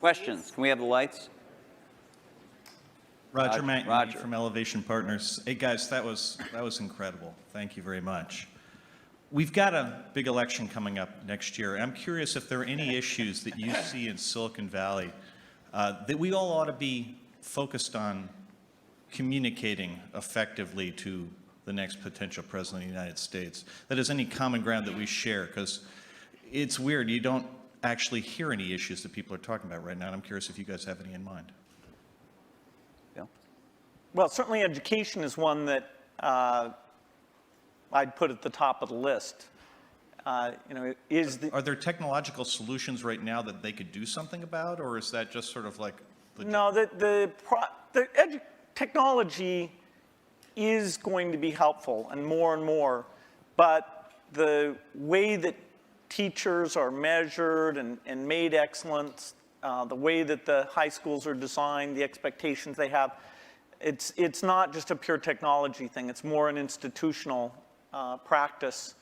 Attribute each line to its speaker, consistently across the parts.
Speaker 1: Questions? Can we have the lights?
Speaker 2: Roger
Speaker 1: Roger.
Speaker 2: from Elevation Partners. Hey guys, that was incredible. Thank you very much. We've got a big election coming up next year. I'm curious if there are any issues that you see in Silicon Valley that we all ought to be focused on communicating effectively to the next potential president of the United States. That is any common ground that we share, because it's weird. You don't actually hear any issues that people are talking about right now. And I'm curious if you guys have any in mind.
Speaker 3: Well, certainly education is one that I'd put at the top of the list. Are
Speaker 2: there technological solutions right now that they could do something about, or is that just sort of like?
Speaker 3: No, technology is going to be helpful and more, but the way that teachers are measured and made excellent, the way that the high schools are designed, the expectations they have, it's not just a pure technology thing. It's more an institutional practice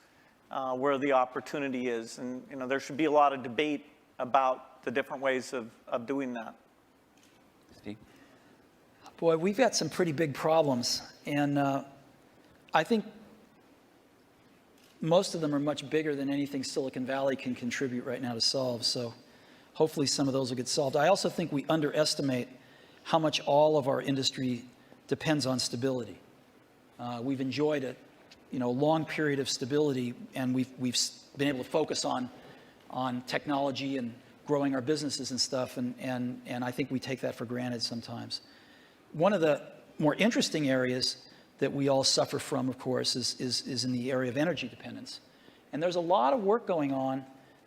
Speaker 3: where the opportunity is. And there should be a lot of debate about the different ways of doing that.
Speaker 1: Steve?
Speaker 4: Boy, we've got some pretty big problems. And I think most of them are much bigger than anything Silicon Valley can contribute right now to solve. So hopefully some of those will get solved. I also think we underestimate how much all of our industry depends on stability. We've enjoyed a long period of stability, and we've been able to focus on technology and growing our businesses and stuff, and I think we take that for granted sometimes. One of the more interesting areas that we all suffer from, of course, is in the area of energy dependence. And there's a lot of work going on.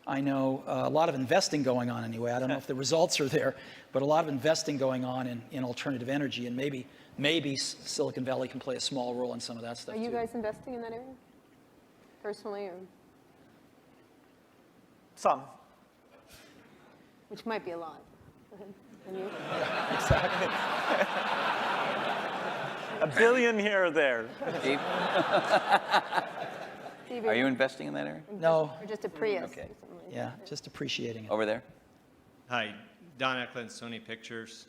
Speaker 4: I know a lot of investing going on anyway. I don't know if the results are there, but a lot of investing going on in alternative energy, and maybe Silicon Valley can play a small role in some of that stuff.
Speaker 5: Are you guys investing in that area, personally, or?
Speaker 3: Some.
Speaker 5: Which might be a lot. And you?
Speaker 3: Exactly. $1 billion here or there.
Speaker 1: Steve? Are you investing in that area?
Speaker 4: No.
Speaker 5: Or just a Prius?
Speaker 1: Okay.
Speaker 4: Yeah, just appreciating it.
Speaker 1: Over there?
Speaker 6: Hi, Don Eklund, Sony Pictures.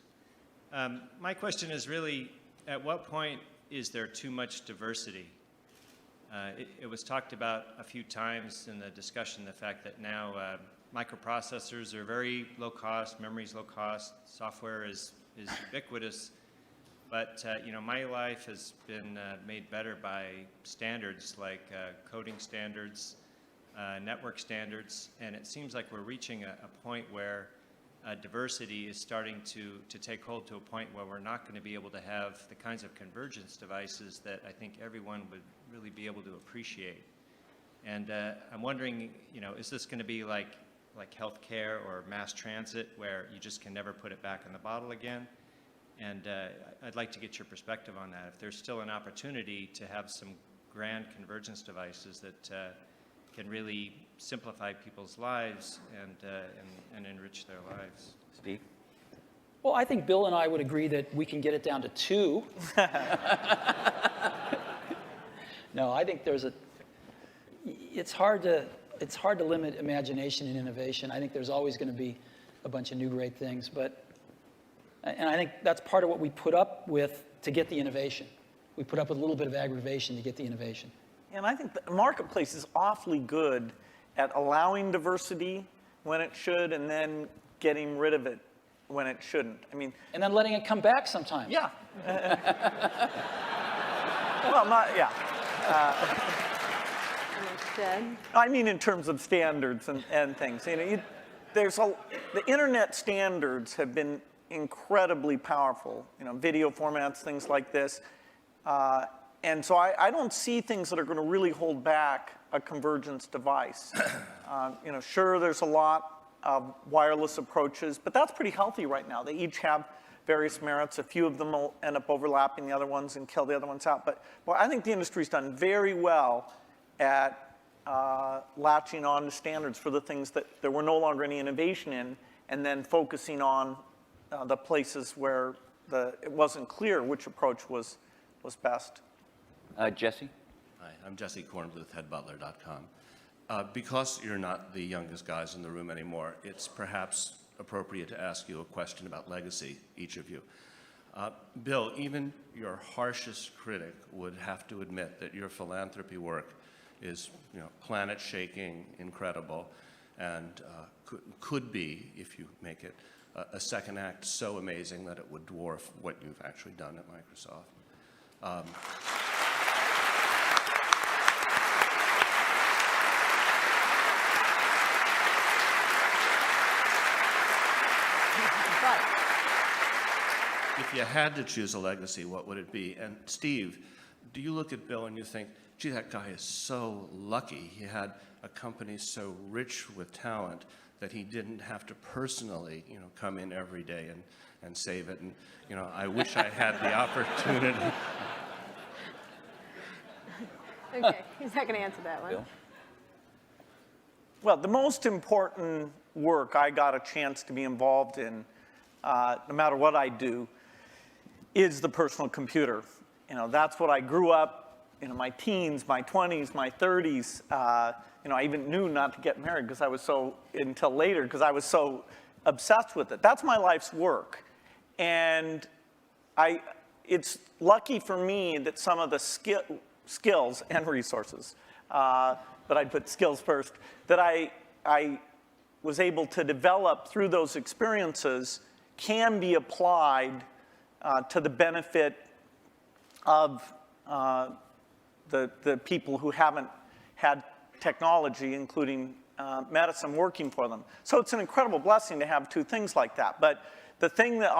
Speaker 6: My question is really, at what point is there too much diversity? It was talked about a few times in the discussion, the fact that now microprocessors are very low cost, memory's low cost, software is ubiquitous. But my life has been made better by standards like coding standards, network standards, and it seems like we're reaching a point where diversity is starting to take hold to a point where we're not going to be able to have the kinds of convergence devices that I think everyone would really be able to appreciate. And I'm wondering, is this going to be like healthcare or mass transit, where you just can never put it back in the bottle again? And I'd like to get your perspective on that. If there's still an opportunity to have some grand convergence devices that can really simplify people's lives and enrich their lives.
Speaker 1: Steve?
Speaker 4: Well, I think Bill and I would agree that we can get it down to 2. No, I think it's hard to limit imagination and innovation. I think there's always going to be a bunch of new great things, and I think that's part of what we put up with to get the innovation. We put up with a little bit of aggravation to get the innovation.
Speaker 3: And I think the marketplace is awfully good at allowing diversity when it should, and then getting rid of it when it shouldn't. And
Speaker 4: then letting it come back sometimes.
Speaker 3: Yeah. Well, yeah. I mean, in terms of standards and things. The internet standards have been incredibly powerful. Video formats, things like this. And so I don't see things that are going to really hold back a convergence device. Sure, there's a lot of wireless approaches, but that's pretty healthy right now. They each have various merits. A few of them will end up overlapping the other ones and kill the other ones out. But I think the industry's done very well at latching on to standards for the things that there were no longer any innovation in, and then focusing on the places where it wasn't clear which approach was best.
Speaker 1: Jesse?
Speaker 7: Hi, I'm Jesse Kornbluth, headbutler.com. Because you're not the youngest guys in the room anymore, it's perhaps appropriate to ask you a question about legacy, each of you. Bill, even your harshest critic would have to admit that your philanthropy work is, planet-shaking, incredible, and could be, if you make it, a second act so amazing that it would dwarf what you've actually done at Microsoft.
Speaker 5: But
Speaker 7: If you had to choose a legacy, what would it be? And Steve, do you look at Bill and you think, gee, that guy is so lucky. He had a company so rich with talent that he didn't have to personally, come in every day and save it. And, I wish I had the opportunity.
Speaker 5: okay, he's not going to answer that one.
Speaker 1: Bill?
Speaker 3: Well, the most important work I got a chance to be involved in, no matter what I do, is the personal computer. That's what I grew up, my teens, my 20s, my 30s. I even knew not to get married until later because I was so obsessed with it. That's my life's work. And it's lucky for me that some of the skills and resources, but I'd put skills first, that I was able to develop through those experiences can be applied to the benefit of the people who haven't had technology, including medicine, working for them. So it's an incredible blessing to have two things like that. But the thing that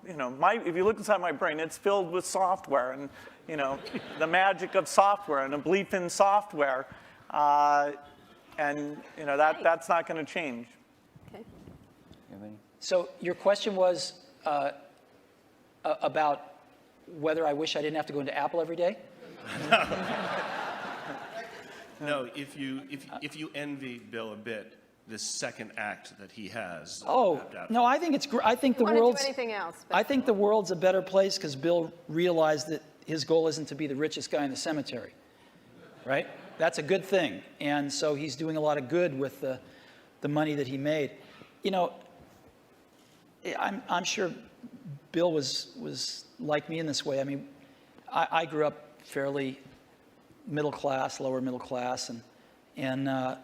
Speaker 3: if you look inside my brain, it's filled with software and, the magic of software and a belief in software. That's not going to change.
Speaker 5: Okay.
Speaker 1: You have any?
Speaker 4: So your question was about whether I wish I didn't have to go into Apple every day?
Speaker 7: No, if you envy Bill a bit, this second act that he has.
Speaker 4: Oh, no, I think it's I think the
Speaker 5: Want to do
Speaker 4: world's
Speaker 5: anything else? But
Speaker 4: I think the world's a better place because Bill realized that his goal isn't to be the richest guy in the cemetery, right? That's a good thing, and so he's doing a lot of good with the money that he made. I'm sure Bill was like me in this way. I mean, I grew up fairly middle class, lower middle class, and I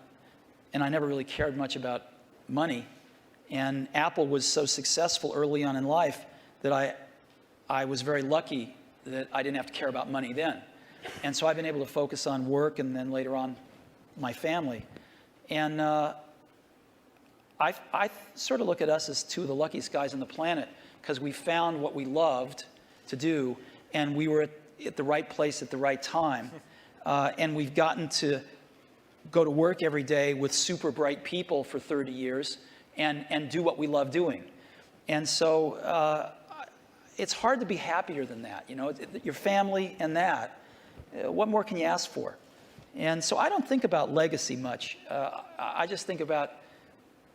Speaker 4: never really cared much about money. And Apple was so successful early on in life that I was very lucky that I didn't have to care about money then. And so I've been able to focus on work and then later on my family. And I sort of look at us as two of the luckiest guys on the planet because we found what we loved to do and we were at the right place at the right time. And we've gotten to go to work every day with super bright people for 30 years and do what we love doing. And so it's hard to be happier than that. Your family and that. What more can you ask for? And so I don't think about legacy much. I just think about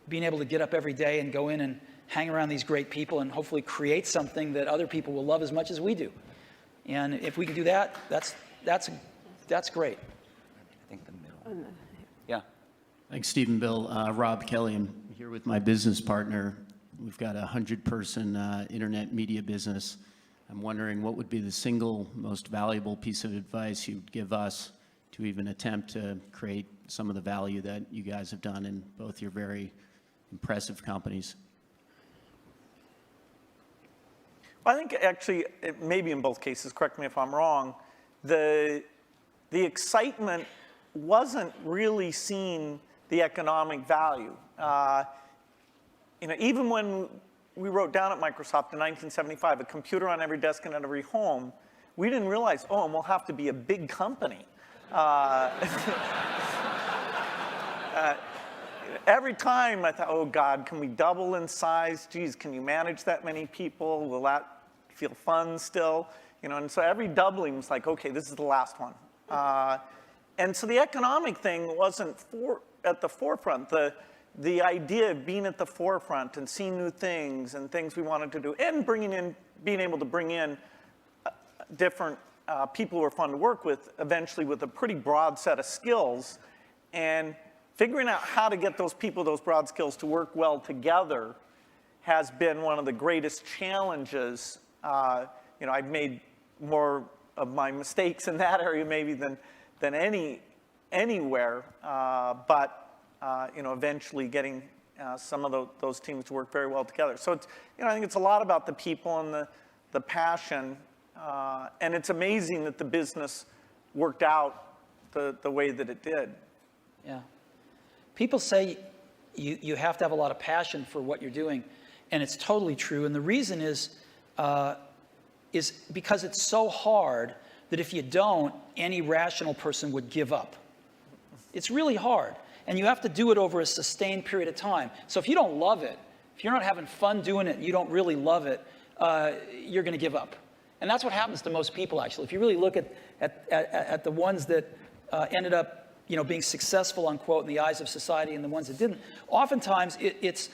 Speaker 4: being able to get up every day and go in and hang around these great people and hopefully create something that other people will love as much as we do. And if we can do that, that's great.
Speaker 1: I think the middle. Yeah.
Speaker 8: Thanks, Steve and Bill. Rob Kelly, I'm here with my business partner. We've got a 100-person internet media business. I'm wondering what would be the single most valuable piece of advice you'd give us to even attempt to create some of the value that you guys have done in both your very impressive companies.
Speaker 3: Well, I think actually, maybe in both cases, correct me if I'm wrong, the excitement wasn't really seeing the economic value. Even when we wrote down at Microsoft in 1975, a computer on every desk and in every home, we didn't realize, and we'll have to be a big company. Every time I thought, oh God, can we double in size? Geez, can you manage that many people? Will that feel fun still? And so every doubling was like, okay, this is the last one. And so the economic thing wasn't at the forefront. The idea of being at the forefront and seeing new things and things we wanted to do and being able to bring in different people who are fun to work with, eventually with a pretty broad set of skills, and figuring out how to get those people, those broad skills to work well together has been one of the greatest challenges. I've made more of my mistakes in that area maybe than anywhere, but eventually getting some of those teams to work very well together. So it's, I think it's a lot about the people and the passion, and it's amazing that the business worked out the way that it did.
Speaker 4: Yeah. People say you have to have a lot of passion for what you're doing, and it's totally true. And the reason is because it's so hard that if you don't, any rational person would give up. It's really hard, and you have to do it over a sustained period of time. So if you don't love it, if you're not having fun doing it and you don't really love it, you're going to give up. And that's what happens to most people, actually. If you really look at the ones that ended up being successful, unquote, in the eyes of society and the ones that didn't, oftentimes it's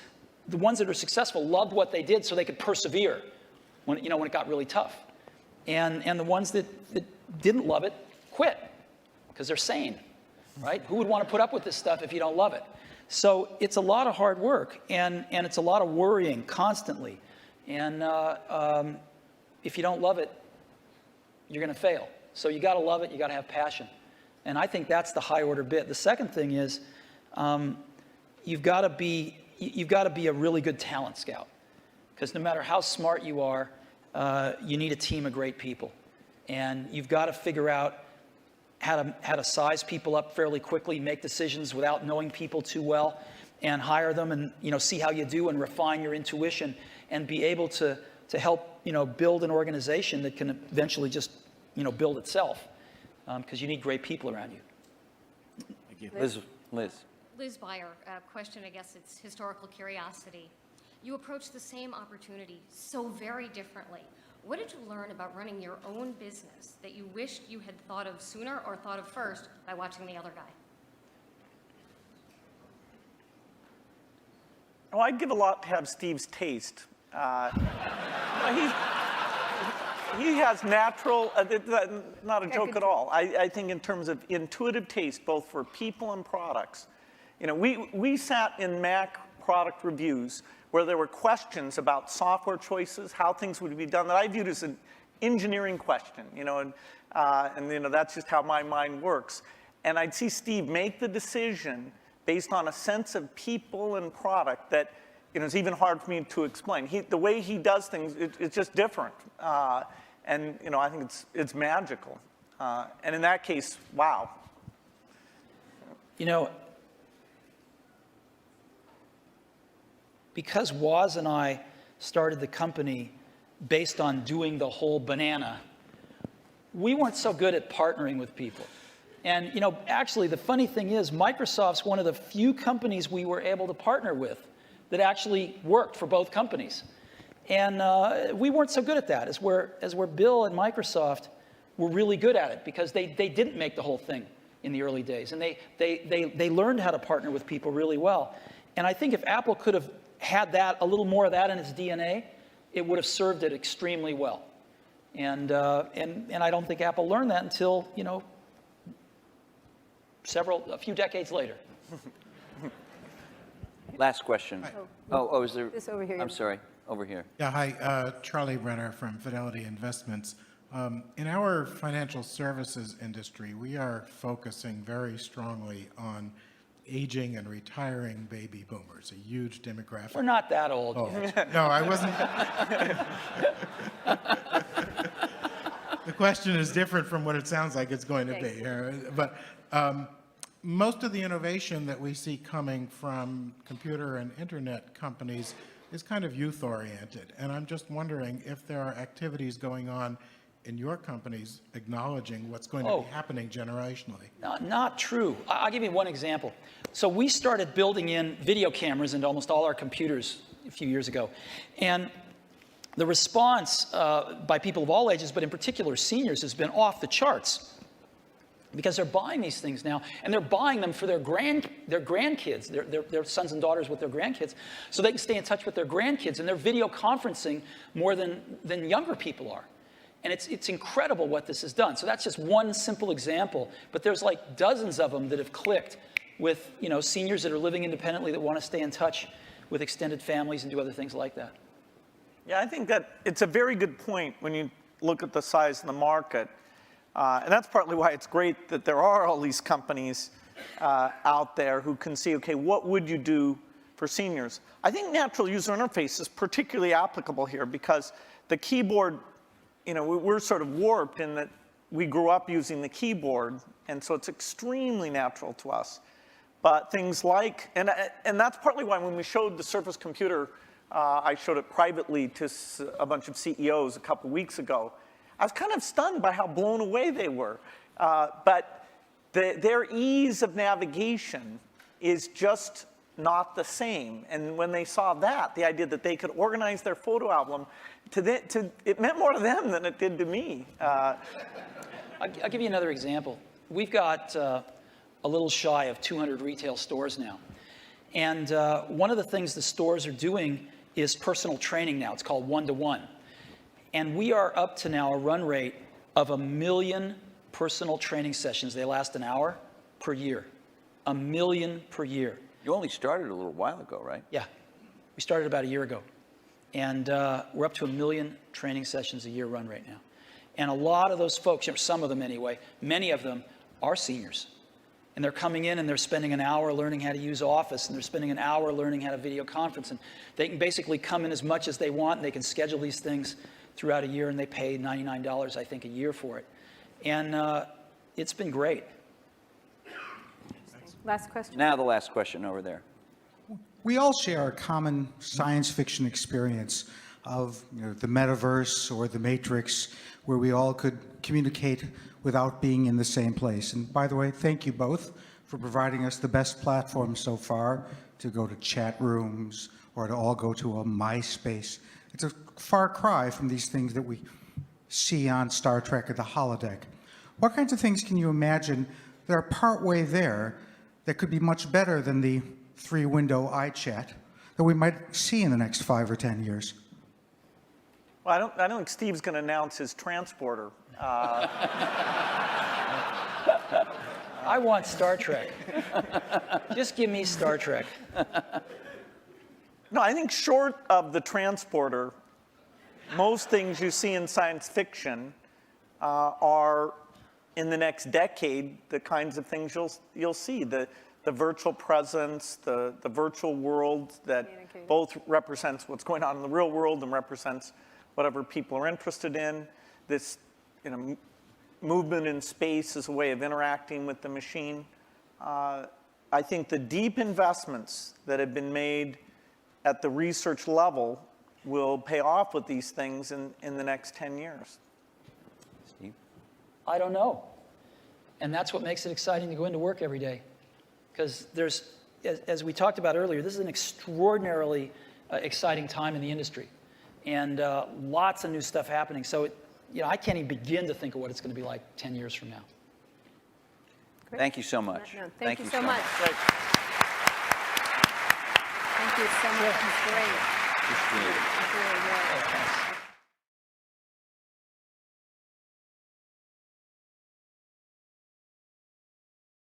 Speaker 4: the ones that are successful loved what they did so they could persevere when it got really tough. And the ones that didn't love it quit because they're sane, right? Who would want to put up with this stuff if you don't love it? So it's a lot of hard work, and it's a lot of worrying constantly. And if you don't love it, you're going to fail. So you got to love it. You got to have passion. And I think that's the high order bit. The second thing is you've got to be a really good talent scout, because no matter how smart you are, you need a team of great people, and you've got to figure out how to size people up fairly quickly, make decisions without knowing people too well, and hire them, and see how you do and refine your intuition, and be able to help build an organization that can eventually just build itself, because you need great people around you.
Speaker 8: Thank you.
Speaker 1: Liz.
Speaker 9: Beyer, question, I guess it's historical curiosity. You approached the same opportunity so very differently. What did you learn about running your own business that you wished you had thought of sooner or thought of first by watching the other guy?
Speaker 3: Well, I'd give a lot to have Steve's taste. He has natural, not a joke at all. I think in terms of intuitive taste, both for people and products. We sat in Mac product reviews where there were questions about software choices, how things would be done, that I viewed as an engineering question, and that's just how my mind works. And I'd see Steve make the decision based on a sense of people and product that it's even hard for me to explain. The way he does things, it's just different. And I think it's magical. And in that case, wow.
Speaker 4: Because Woz and I started the company based on doing the whole banana, we weren't so good at partnering with people. And actually the funny thing is, Microsoft's one of the few companies we were able to partner with that actually worked for both companies. And we weren't so good at that, as where Bill and Microsoft were really good at it, because they didn't make the whole thing in the early days. And they learned how to partner with people really well. And I think if Apple could have had a little more of that in its DNA, it would have served it extremely well. And I don't think Apple learned that until, a few decades later.
Speaker 1: Last question. Is there?
Speaker 5: This over here.
Speaker 1: I'm sorry, over here.
Speaker 10: Yeah, hi, Charlie Brenner from Fidelity Investments. In our financial services industry, we are focusing very strongly on aging and retiring baby boomers, a huge demographic.
Speaker 4: We're not that old.
Speaker 10: Oh, no, I wasn't. The question is different from what it sounds like it's going to be. But most of the innovation that we see coming from computer and internet companies is kind of youth-oriented. And I'm just wondering if there are activities going on in your companies acknowledging what's going to be happening generationally.
Speaker 4: Not true. I'll give you one example. So we started building in video cameras into almost all our computers a few years ago. And the response by people of all ages, but in particular seniors, has been off the charts, because they're buying these things now, and they're buying them for their grandkids, their sons and daughters with their grandkids, so they can stay in touch with their grandkids, and they're video conferencing more than younger people are. And it's incredible what this has done. So that's just one simple example, but there's like dozens of them that have clicked with seniors that are living independently that want to stay in touch with extended families and do other things like that.
Speaker 3: Yeah, I think that it's a very good point when you look at the size of the market. And that's partly why it's great that there are all these companies out there who can see, okay, what would you do for seniors? I think natural user interface is particularly applicable here because the keyboard, you know, we're sort of warped in that we grew up using the keyboard, and so it's extremely natural to us. But things like, and that's partly why when we showed the Surface computer, I showed it privately to a bunch of CEOs a couple weeks ago. I was kind of stunned by how blown away they were. But their ease of navigation is just not the same. And when they saw that, the idea that they could organize their photo album, it meant more to them than it did to me.
Speaker 4: I'll give you another example. We've got a little shy of 200 retail stores now. And one of the things the stores are doing is personal training now. It's called one-to-one. And we are up to now a run rate of 1 million personal training sessions. They last an hour per year. 1 million per year.
Speaker 1: You only started a little while ago, right?
Speaker 4: Yeah. We started about a year ago. And we're up to 1 million training sessions a year run rate now. And a lot of those folks, some of them anyway, many of them are seniors. And they're coming in and they're spending an hour learning how to use Office, and they're spending an hour learning how to video conference. And they can basically come in as much as they want, and they can schedule these things throughout a year, and they pay $99, I think, a year for it. And it's been great.
Speaker 5: Last question.
Speaker 1: Now the last question over there.
Speaker 11: We all share a common science fiction experience of the metaverse or the Matrix, where we all could communicate without being in the same place. And by the way, thank you both for providing us the best platform so far to go to chat rooms or to all go to a MySpace. It's a far cry from these things that we see on Star Trek or the holodeck. What kinds of things can you imagine that are partway there that could be much better than the 3-window iChat that we might see in the next 5 or 10 years?
Speaker 3: Well, I don't think Steve's going to announce his transporter.
Speaker 4: I want Star Trek. Just give me Star Trek.
Speaker 3: No, I think short of the transporter, most things you see in science fiction are, in the next decade, the kinds of things you'll see. The virtual presence, the virtual world that both represents what's going on in the real world and represents whatever people are interested in. This movement in space is a way of interacting with the machine. I think the deep investments that have been made at the research level will pay off with these things in the next 10 years.
Speaker 1: Steve?
Speaker 4: I don't know. And that's what makes it exciting to go into work every day. Because there's, as we talked about earlier, this is an extraordinarily exciting time in the industry. And lots of new stuff happening. So, I can't even begin to think of what it's going to be like 10 years from now.
Speaker 5: Great.
Speaker 1: Thank you so much.
Speaker 5: No, thank you so much.
Speaker 3: Right.
Speaker 5: Thank you so much. It's great.
Speaker 1: Appreciate it.
Speaker 5: It's really good.
Speaker 4: Thanks.